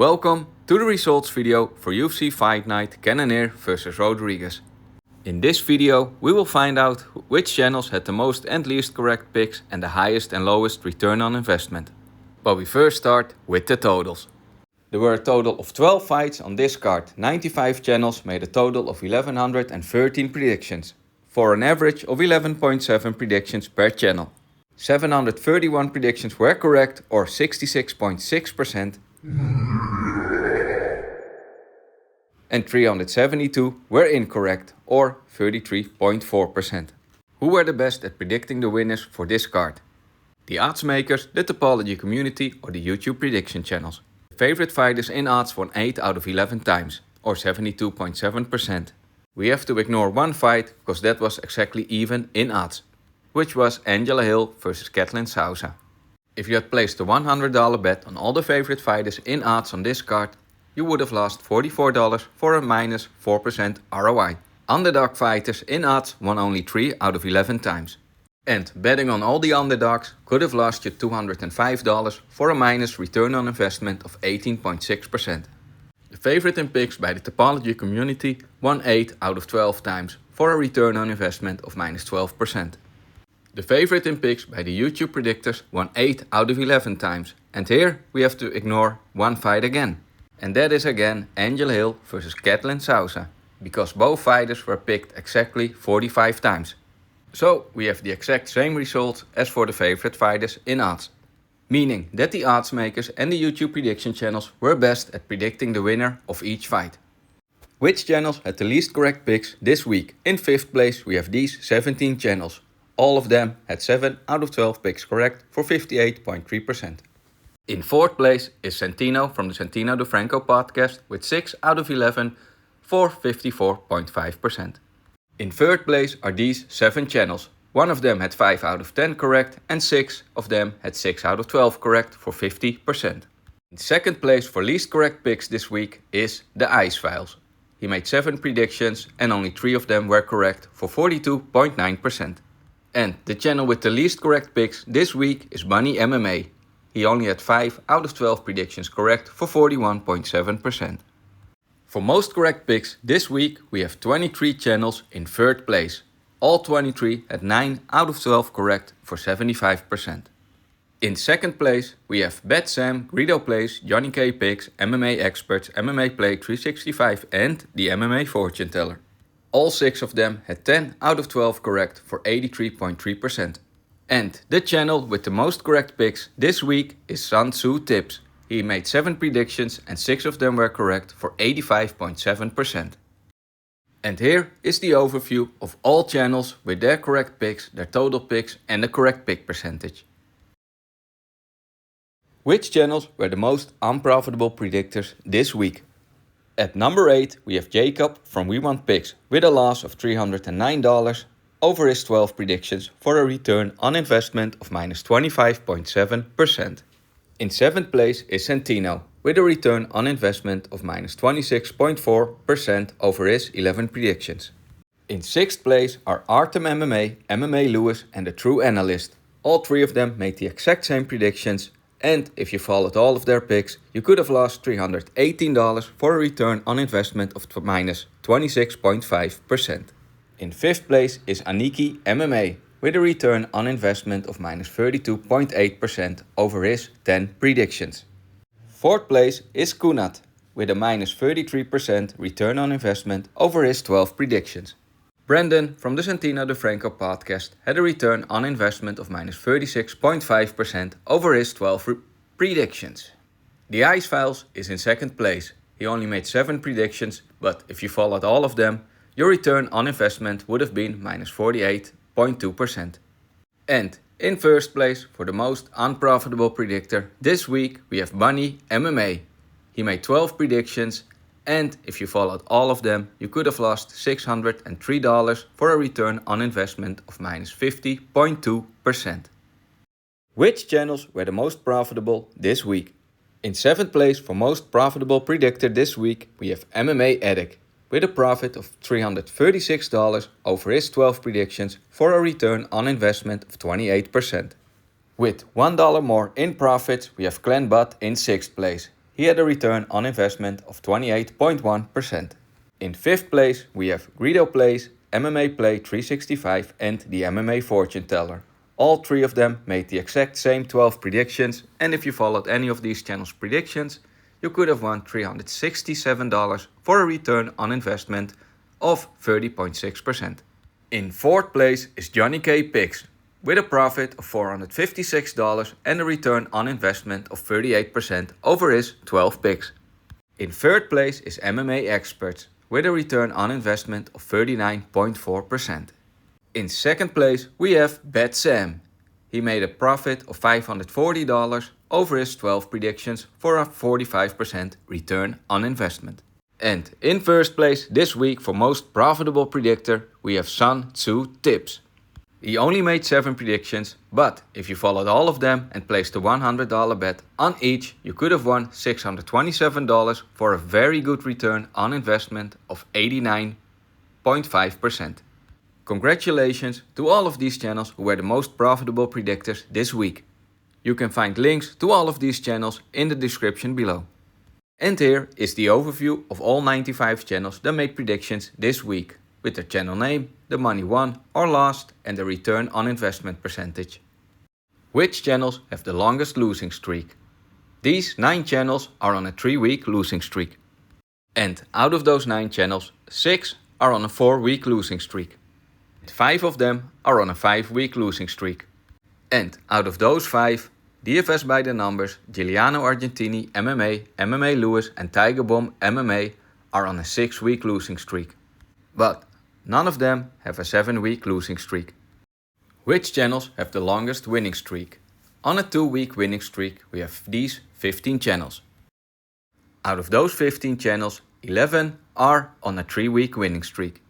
Welcome to the results video for UFC Fight Night Cannonier vs Rodrigues. In this video we will find out which channels had the most and least correct picks and the highest and lowest return on investment. But we first start with the totals. There were a total of 12 fights on this card. 95 channels made a total of 1113 predictions, for an average of 11.7 predictions per channel. 731 predictions were correct, or 66.6%. And 372 were incorrect, or 33.4%. Who were the best at predicting the winners for this card? The Oddsmakers, the Tapology community, or the YouTube prediction channels. The favorite fighters in odds won 8 out of 11 times, or 72.7%. We have to ignore one fight because that was exactly even in odds, which was Angelo vs Katlyn Souza. If you had placed a $100 bet on all the favorite fighters in odds on this card, you would have lost $44 for a minus 4% ROI. Underdog fighters in odds won only 3 out of 11 times. And betting on all the underdogs could have lost you $205 for a minus return on investment of 18.6%. The favorite in picks by the Tapology community won 8 out of 12 times for a return on investment of minus 12%. The favorite in picks by the YouTube predictors won 8 out of 11 times, and here we have to ignore one fight again. And that is again Angelo vs Katlyn Souza, because both fighters were picked exactly 45 times. So we have the exact same results as for the favorite fighters in odds, meaning that the odds makers and the YouTube prediction channels were best at predicting the winner of each fight. Which channels had the least correct picks this week? In 5th place we have these 17 channels. All of them had 7 out of 12 picks correct for 58.3%. In 4th place is Santino from the Santino DeFranco podcast with 6 out of 11 for 54.5%. In 3rd place are these 7 channels. One of them had 5 out of 10 correct and 6 of them had 6 out of 12 correct for 50%. In 2nd place for least correct picks this week is the Ice Files. He made 7 predictions and only 3 of them were correct for 42.9%. And the channel with the least correct picks this week is BetSam. He only had 5 out of 12 predictions correct for 41.7%. For most correct picks this week we have 23 channels in 3rd place. All 23 had 9 out of 12 correct for 75%. In 2nd place we have BetSam, Greedo Playes, JohnnyKpicks, MMA Experts, MMA Play 365 and the MMA Fortuneteller. All 6 of them had 10 out of 12 correct for 83.3%. And the channel with the most correct picks this week is Sun Tzu Tips. He made 7 predictions and 6 of them were correct for 85.7%. And here is the overview of all channels with their correct picks, their total picks and the correct pick percentage. Which channels were the most unprofitable predictors this week? At number 8 we have Jacob from We Want Picks with a loss of $309 over his 12 predictions for a return on investment of minus 25.7%. In 7th place is Santino with a return on investment of minus 26.4% over his 11 predictions. In 6th place are ROI, MMA Lewis and the True Analyst. All 3 of them made the exact same predictions, and if you followed all of their picks, you could have lost $318 for a return on investment of minus 26.5%. In 5th place is Aniki MMA with a return on investment of minus 32.8% over his 10 predictions. 4th place is Kunat with a minus 33% return on investment over his 12 predictions. Brandon from the Santino DeFranco podcast had a return on investment of minus 36.5% over his 12 predictions. The Ice Files is in 2nd place. He only made 7 predictions, but if you followed all of them, your return on investment would have been minus 48.2%. And in 1st place for the most unprofitable predictor this week we have Bunny MMA. He made 12 predictions, and if you followed all of them, you could have lost $603 for a return on investment of minus 50.2%. Which channels were the most profitable this week? In 7th place for most profitable predictor this week we have MMA Attic with a profit of $336 over his 12 predictions for a return on investment of 28%. With $1 more in profits, we have Clenbat in 6th place. he had a return on investment of 28.1%. In 5th place we have Greedo Playes, MMA Play 365 and the MMA Fortuneteller. All 3 of them made the exact same 12 predictions, and if you followed any of these channels' predictions, you could have won $367 for a return on investment of 30.6%. In 4th place is JohnnyKpicks with a profit of $456 and a return on investment of 38% over his 12 picks. In 3rd place is MMA Experts with a return on investment of 39.4%. In 2nd place we have BetSam. He made a profit of $540 over his 12 predictions for a 45% return on investment. And in 1st place this week for most profitable predictor we have Sun Tzu Tips. He only made 7 predictions, but if you followed all of them and placed a $100 bet on each, you could have won $627 for a very good return on investment of 89.5%. Congratulations to all of these channels who were the most profitable predictors this week. You can find links to all of these channels in the description below. And here is the overview of all 95 channels that made predictions this week, with their channel name, the money won or lost, and the return on investment percentage. Which channels have the longest losing streak? These 9 channels are on a 3-week losing streak. And out of those 9 channels, 6 are on a 4-week losing streak. 5 of them are on a 5-week losing streak. And out of those 5, DFS by the numbers, Giuliano Argentini MMA, MMA Lewis and Tiger Bomb MMA are on a 6-week losing streak. But none of them have a 7-week losing streak. Which channels have the longest winning streak? On a 2-week winning streak we have these 15 channels. Out of those 15 channels, 11 are on a 3-week winning streak.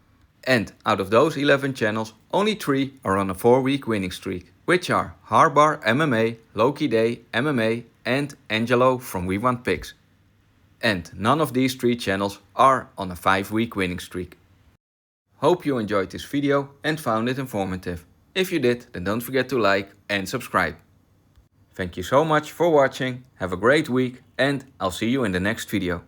And out of those 11 channels, only 3 are on a 4-week winning streak, which are HarBarMMA, Loky Day MMA and Angelo from We Want Picks. And none of these 3 channels are on a 5-week winning streak. Hope you enjoyed this video and found it informative. If you did, then don't forget to like and subscribe. Thank you so much for watching, have a great week and I'll see you in the next video.